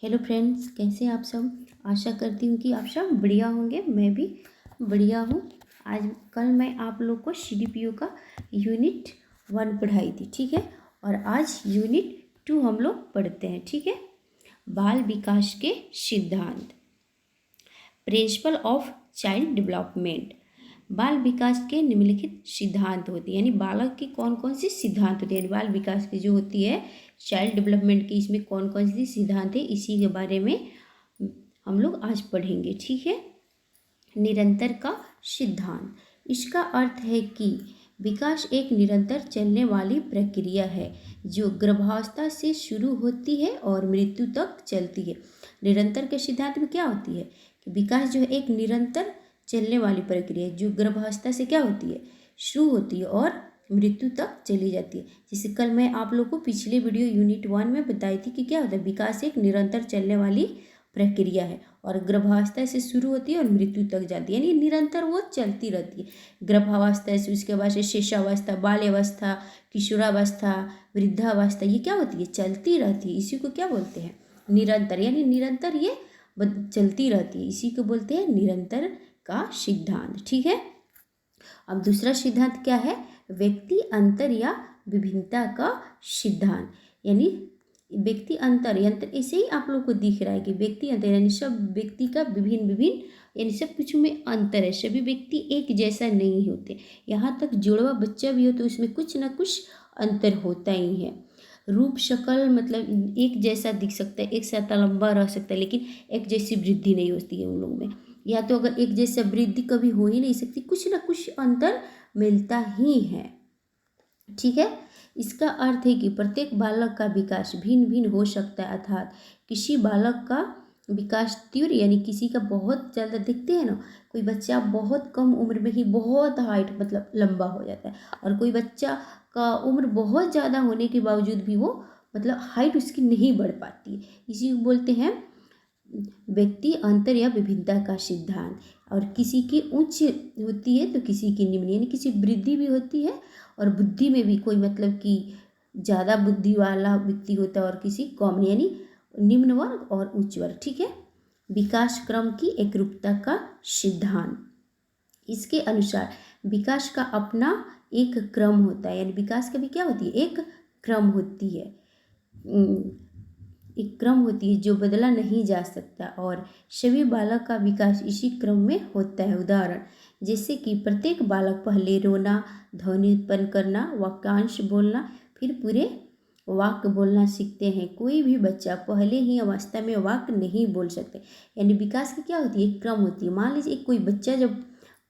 Hello friends, कैसे हैं आप सब। आशा करती हूँ कि आप सब बढ़िया होंगे। मैं भी बढ़िया हूँ। आज कल मैं आप लोग को CDPO का यूनिट 1 पढ़ाई थी, ठीक है। और आज यूनिट 2 हम लोग पढ़ते हैं, ठीक है। बाल विकास के सिद्धांत, प्रिंसिपल ऑफ चाइल्ड डेवलपमेंट। बाल विकास के निम्नलिखित सिद्धांत होते हैं, यानी बालक की कौन कौन सी सिद्धांत होते हैं, यानी बाल विकास की जो होती है चाइल्ड डेवलपमेंट की, इसमें कौन कौन सी सिद्धांत है, इसी के बारे में हम लोग आज पढ़ेंगे, ठीक है। निरंतर का सिद्धांत, इसका अर्थ है कि विकास एक निरंतर चलने वाली प्रक्रिया है जो गर्भावस्था से शुरू होती है और मृत्यु तक चलती है। निरंतर के सिद्धांत में क्या होती है कि विकास जो है एक निरंतर चलने वाली प्रक्रिया है जो गर्भावस्था से क्या होती है, शुरू होती है और मृत्यु तक चली जाती है। जैसे कल मैं आप लोग को पिछले वीडियो यूनिट 1 में बताई थी कि क्या होता है, विकास एक निरंतर चलने वाली प्रक्रिया है और गर्भावस्था से शुरू होती है और मृत्यु तक जाती है, यानी निरंतर वो चलती रहती है। गर्भावस्था से उसके बाद से शिशुअवस्था, बाल्यावस्था, किशोरावस्था, वृद्धावस्था, ये क्या होती है, चलती रहती है। इसी को क्या बोलते हैं, निरंतर, यानी निरंतर ये चलती रहती है, इसी को बोलते हैं निरंतर का सिद्धांत, ठीक है। अब दूसरा सिद्धांत क्या है, व्यक्ति अंतर या विभिन्नता का सिद्धांत, यानी व्यक्ति अंतर यंत्र, ऐसे ही आप लोग को दिख रहा है कि व्यक्ति अंतर यानी सब व्यक्ति का विभिन्न विभिन्न, यानी सब कुछ में अंतर है, सभी व्यक्ति एक जैसा नहीं होते। यहाँ तक जुड़वा बच्चा भी हो तो उसमें कुछ ना कुछ अंतर होता ही है। रूप शक्ल मतलब एक जैसा दिख सकता है, एक साथ लंबा रह सकता है, लेकिन एक जैसी वृद्धि नहीं होती है उन लोगों में। या तो अगर एक जैसा वृद्धि कभी हो ही नहीं सकती, कुछ ना कुछ अंतर मिलता ही है, ठीक है। इसका अर्थ है कि प्रत्येक बालक का विकास भिन्न भिन्न हो सकता है, अर्थात किसी बालक का विकास तीव्र, यानी किसी का बहुत ज़्यादा, दिखते हैं ना, कोई बच्चा बहुत कम उम्र में ही बहुत हाइट मतलब लंबा हो जाता है, और कोई बच्चा का उम्र बहुत ज़्यादा होने के बावजूद भी वो मतलब हाइट उसकी नहीं बढ़ पाती है। इसी को बोलते हैं व्यक्ति अंतर या विभिन्नता का सिद्धांत। और किसी की उच्च होती है तो किसी की निम्न, यानी किसी वृद्धि भी होती है और बुद्धि में भी कोई मतलब कि ज़्यादा बुद्धि वाला व्यक्ति होता है और किसी कम, यानी निम्न वर्ग और उच्च वर्ग, ठीक है। विकास क्रम की एकरूपता का सिद्धांत, इसके अनुसार विकास का अपना एक क्रम होता है, यानी विकास का भी क्या होती है, एक क्रम होती है, एक क्रम होती है जो बदला नहीं जा सकता, और सभी बालक का विकास इसी क्रम में होता है। उदाहरण जैसे कि प्रत्येक बालक पहले रोना, ध्वनि उत्पन्न करना, वाक्यांश बोलना, फिर पूरे वाक्य बोलना सीखते हैं। कोई भी बच्चा पहले ही अवस्था में वाक्य नहीं बोल सकते, यानी विकास की क्या होती है, एक क्रम होती है। मान लीजिए कोई बच्चा जब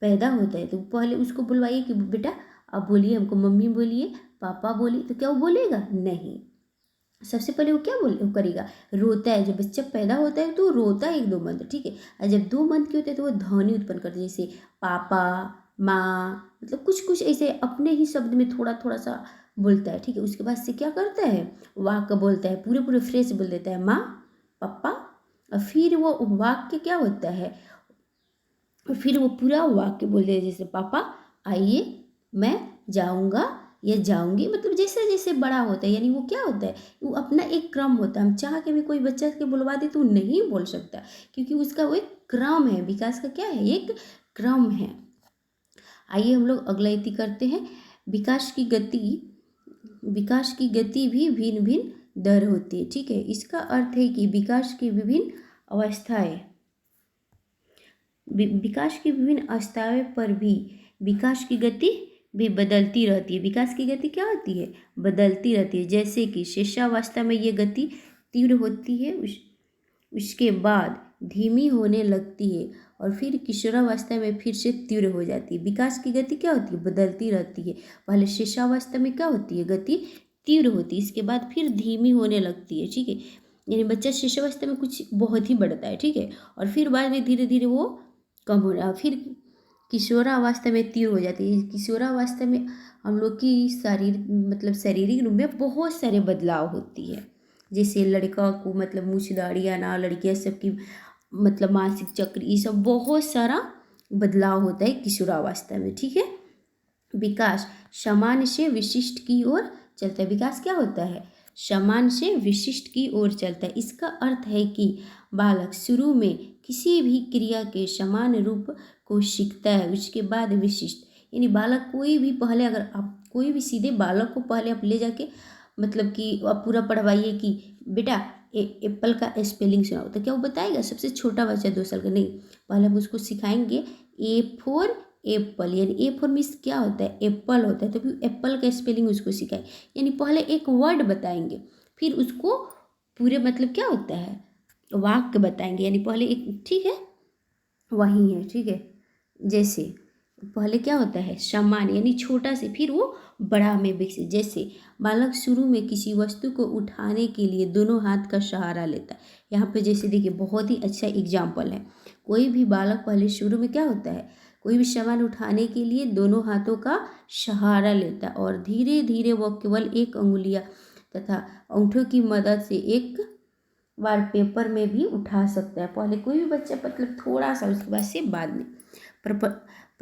पैदा होता है तो पहले उसको बुलवाइए कि बेटा आप बोलिए, हमको मम्मी बोलिए, पापा बोलिए, तो क्या वो बोलेगा, नहीं। सबसे पहले वो क्या करेगा, रोता है। जब बच्चा पैदा होता है तो रोता है 1-2 मंथ, ठीक है। और जब 2 मंथ के होते हैं तो वो ध्वनि उत्पन्न करते हैं, जैसे पापा, माँ, मतलब कुछ कुछ ऐसे अपने ही शब्द में थोड़ा थोड़ा सा बोलता है, ठीक है। उसके बाद से क्या करता है, वाक्य बोलता है, पूरे पूरे फ्रेश बोल देता है, माँ, पापा। और फिर वो वाक्य क्या होता है, और फिर वो पूरा वाक्य बोल देता है, जैसे पापा आइए, मैं जाऊँगा या जाऊंगी, मतलब जैसे जैसे बड़ा होता है, यानी वो क्या होता है, वो अपना एक क्रम होता है। हम चाह के भी कोई बच्चा के बुलवा दे तो वो नहीं बोल सकता, क्योंकि उसका वो एक क्रम है। विकास का क्या है, एक क्रम है। आइए हम लोग अगला इति करते हैं। विकास की गति भी भिन्न भिन्न दर होती है, ठीक है। इसका अर्थ है कि विकास की विभिन्न अवस्थाएं, विकास की विभिन्न अवस्थाएं पर भी विकास की गति भी बदलती रहती है। विकास की गति क्या होती है, बदलती रहती है। जैसे कि शिशुअवस्था में ये गति तीव्र होती है, उसके बाद धीमी होने लगती है, और फिर किशोरावस्था में फिर से तीव्र हो जाती है। विकास की गति क्या होती है, बदलती रहती है। पहले शिशुअवस्था में क्या होती है, गति तीव्र होती है, इसके बाद फिर धीमी होने लगती है, ठीक है। यानी बच्चा शिशुअवस्था में कुछ बहुत ही बढ़ता है, ठीक है, और फिर बाद में धीरे धीरे वो कम हो रहा है, फिर किशोरावस्था में तीव्र हो जाती है। किशोरावस्था में हम लोग की शारीरिक रूप में बहुत सारे बदलाव होती है। जैसे लड़का को मतलब मूछ दाढ़ी आना, लड़कियां सबकी मतलब मासिक चक्र, ये सब बहुत सारा बदलाव होता है किशोरावस्था में, ठीक है। विकास सामान्य से विशिष्ट की ओर चलता है। विकास क्या होता है, समान से विशिष्ट की ओर चलता है। इसका अर्थ है कि बालक शुरू में किसी भी क्रिया के समान रूप को सीखता है, उसके बाद विशिष्ट, यानी बालक कोई भी पहले, अगर आप कोई भी सीधे बालक को पहले आप ले जाके मतलब कि आप पूरा पढ़वाइए कि बेटा एप्पल का स्पेलिंग सुनाओ, तो क्या वो बताएगा? सबसे छोटा बच्चा 2 साल का नहीं, पहले हम उसको सिखाएंगे ए फॉर एप्पल, यानी ए फॉर मीन्स क्या होता है? एप्पल होता है, तो फिर एप्पल का स्पेलिंग उसको सिखाए, यानी पहले एक वर्ड बताएंगे, फिर उसको पूरे मतलब क्या होता है वाक्य बताएंगे, यानी पहले एक, ठीक है वही है, ठीक है। जैसे पहले क्या होता है सम्मान, यानी छोटा से फिर वो बड़ा में विकसित। जैसे बालक शुरू में किसी वस्तु को उठाने के लिए दोनों हाथ का सहारा लेता है। यहाँ पे जैसे देखिए बहुत ही अच्छा एग्जाम्पल है। कोई भी बालक पहले शुरू में क्या होता है, कोई भी सामान उठाने के लिए दोनों हाथों का सहारा लेता है और धीरे धीरे वह केवल एक अंगुलियाँ तथा अंगूठों की मदद से एक बार पेपर में भी उठा सकता है। पहले कोई भी बच्चा मतलब थोड़ा सा, उसके बाद से बाद में।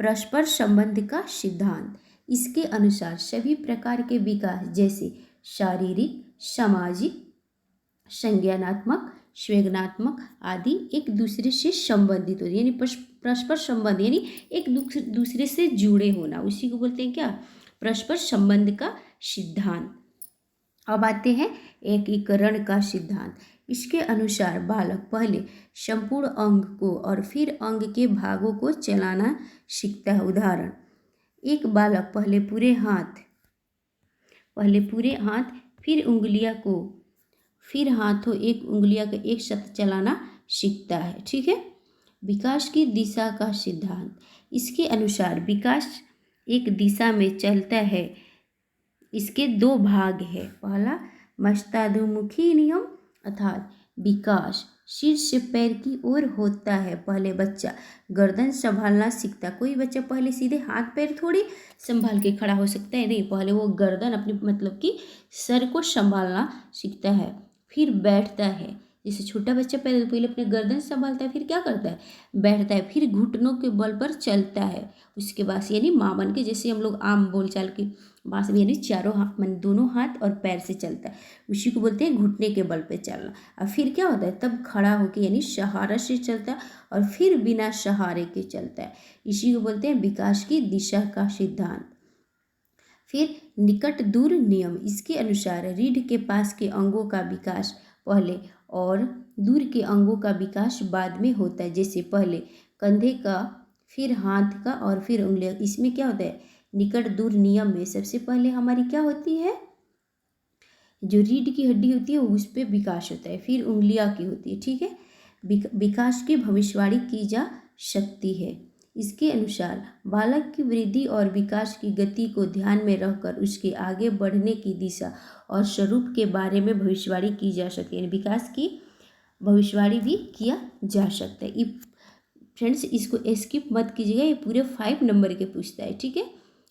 परस्पर संबंध का सिद्धांत, इसके अनुसार सभी प्रकार के विकास जैसे शारीरिक, सामाजिक, संज्ञानात्मक, संवेदनात्मक आदि एक दूसरे से संबंधित होते, यानी परस्पर संबंध, यानी एक दूसरे से जुड़े होना, उसी को बोलते हैं क्या? परस्पर संबंध का सिद्धांत। अब आते हैं एकीकरण का सिद्धांत। इसके अनुसार बालक पहले संपूर्ण अंग को और फिर अंग के भागों को चलाना सीखता है। उदाहरण, एक बालक पहले पूरे हाथ फिर उंगलियां को, फिर हाथों एक उंगलियां का एक साथ चलाना सीखता है, ठीक है। विकास की दिशा का सिद्धांत, इसके अनुसार विकास एक दिशा में चलता है। इसके 2 भाग है। पहला मस्तादुमुखी नियम, अर्थात विकास सिर से पैर की ओर होता है। पहले बच्चा गर्दन संभालना सीखता। कोई बच्चा पहले सीधे हाथ पैर थोड़ी संभाल के खड़ा हो सकता है, नहीं, पहले वो गर्दन अपनी मतलब कि सर को संभालना सीखता है, फिर बैठता है। जैसे छोटा बच्चा पहले अपने गर्दन संभालता है, फिर क्या करता है? बैठता है, फिर घुटनों के बल पर चलता है। उसके बाद यानी मामन के जैसे हम लोग आम बोलचाल की भाषा में, यानी चारों हाथ मन दोनों हाथ और पैर से चलता है, उसी को बोलते हैं घुटने के बल पे चलना। और फिर क्या होता है? तब खड़ा होकर यानी सहारा से चलता है और फिर बिना सहारे के चलता है। इसी को बोलते हैं विकास की दिशा का सिद्धांत। फिर निकट दूर नियम, इसके अनुसार रीढ़ के पास के अंगों का विकास पहले और दूर के अंगों का विकास बाद में होता है। जैसे पहले कंधे का, फिर हाथ का और फिर उंगलियां। इसमें क्या होता है? निकट दूर नियम में सबसे पहले हमारी क्या होती है? जो रीढ़ की हड्डी होती है उस पर विकास होता है, फिर उंगलियां की होती है, ठीक है। विकास की भविष्यवाणी की जा सकती है। इसके अनुसार बालक की वृद्धि और विकास की गति को ध्यान में रखकर उसके आगे बढ़ने की दिशा और स्वरूप के बारे में भविष्यवाणी की जा सकती है। विकास की भविष्यवाणी भी किया जा सकता है। फ्रेंड्स, इसको स्किप मत कीजिएगा, ये पूरे 5 नंबर के पूछता है, ठीक है।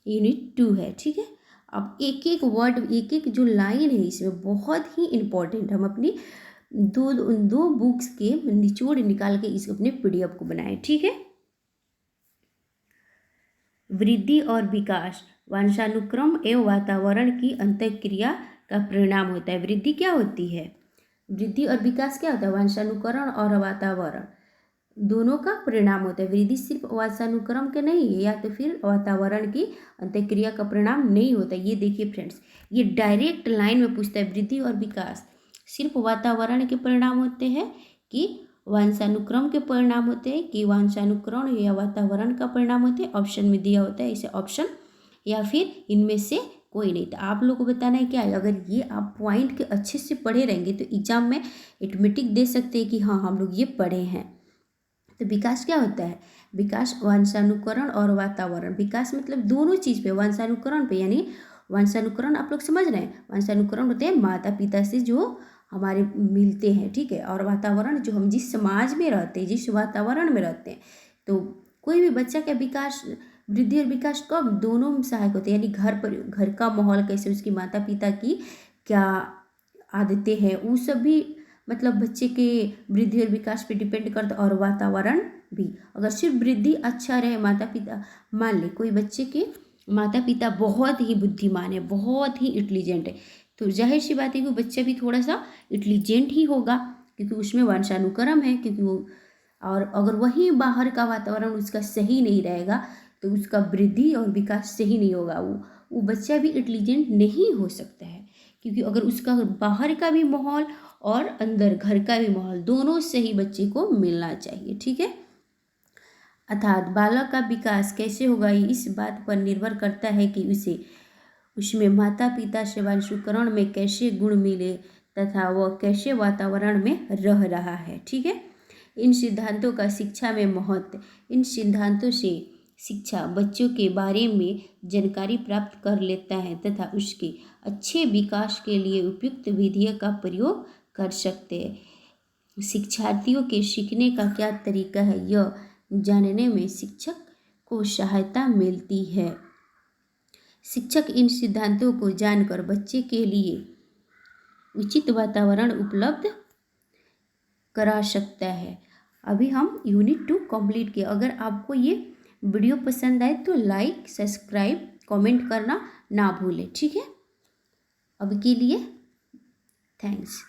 यूनिट 2 है, ठीक है। अब एक एक वर्ड, एक एक जो लाइन है इसमें बहुत ही इम्पोर्टेंट, हम अपनी दो बुक्स के निचोड़ निकाल के इस अपने PDF को बनाए, ठीक है। वृद्धि और विकास वंशानुक्रम एवं वातावरण की अंतःक्रिया का परिणाम होता है। वृद्धि क्या होती है? वृद्धि और विकास क्या होता है? वंशानुकरण और वातावरण दोनों का परिणाम होता है। वृद्धि सिर्फ वंशानुक्रम के नहीं है, या तो फिर वातावरण की अंतःक्रिया का परिणाम नहीं होता। ये देखिए फ्रेंड्स, ये डायरेक्ट लाइन में पूछता है, वृद्धि और विकास सिर्फ वातावरण के परिणाम होते हैं कि वंशानुक्रम के परिणाम होते हैं, कि वंशानुकरण या वातावरण का परिणाम होते हैं। ऑप्शन में दिया होता है, इसे ऑप्शन या फिर इनमें से कोई नहीं। तो आप लोग को बताना है क्या है, अगर ये आप पॉइंट के अच्छे से पढ़े रहेंगे तो एग्जाम में ऑटोमेटिक दे सकते हैं कि हाँ हम लोग ये पढ़े हैं। तो विकास क्या होता है? विकास वंशानुकरण और वातावरण, विकास मतलब दोनों चीज़ पे, वंशानुकरण पे, यानी वंशानुकरण आप लोग समझ रहे हैं, वंशानुकरण होते हैं माता पिता से जो हमारे मिलते हैं, ठीक है, और वातावरण जो हम जिस समाज में रहते हैं, जिस वातावरण में रहते हैं। तो कोई भी बच्चा का विकास, वृद्धि और विकास कब? दोनों में सहायक होते हैं, यानी घर का माहौल कैसे, उसकी माता पिता की क्या आदतें हैं, वो सब भी मतलब बच्चे के वृद्धि और विकास पे डिपेंड करता है, और वातावरण भी। अगर सिर्फ वृद्धि अच्छा रहे, माता पिता, मान ले कोई बच्चे के माता पिता बहुत ही बुद्धिमान है, बहुत ही इंटेलिजेंट है, तो जाहिर सी बात है कि बच्चा भी थोड़ा सा इंटेलिजेंट ही होगा, क्योंकि उसमें वंशानुक्रम है, क्योंकि वो, और अगर वही बाहर का वातावरण उसका सही नहीं रहेगा तो उसका वृद्धि और विकास सही नहीं होगा, वो बच्चा भी इंटेलिजेंट नहीं हो सकता है, क्योंकि अगर उसका बाहर का भी माहौल और अंदर घर का भी माहौल दोनों सही बच्चे को मिलना चाहिए। ठीक है, अर्थात बालक का विकास कैसे होगा ये इस बात पर निर्भर करता है कि उसमें माता पिता से वंशानुक्रम में कैसे गुण मिले तथा वह कैसे वातावरण में रह रहा है। ठीक है, इन सिद्धांतों का शिक्षा में महत्व। इन सिद्धांतों से शिक्षा बच्चों के बारे में जानकारी प्राप्त कर लेता है तथा उसके अच्छे विकास के लिए उपयुक्त विधियों का प्रयोग कर सकते हैं। शिक्षार्थियों के सीखने का क्या तरीका है यह जानने में शिक्षक को सहायता मिलती है। शिक्षक इन सिद्धांतों को जानकर बच्चे के लिए उचित वातावरण उपलब्ध करा सकता है। अभी हम यूनिट 2 कंप्लीट किया। अगर आपको ये वीडियो पसंद आए तो लाइक, सब्सक्राइब, कमेंट करना ना भूलें। ठीक है, अब के लिए थैंक्स।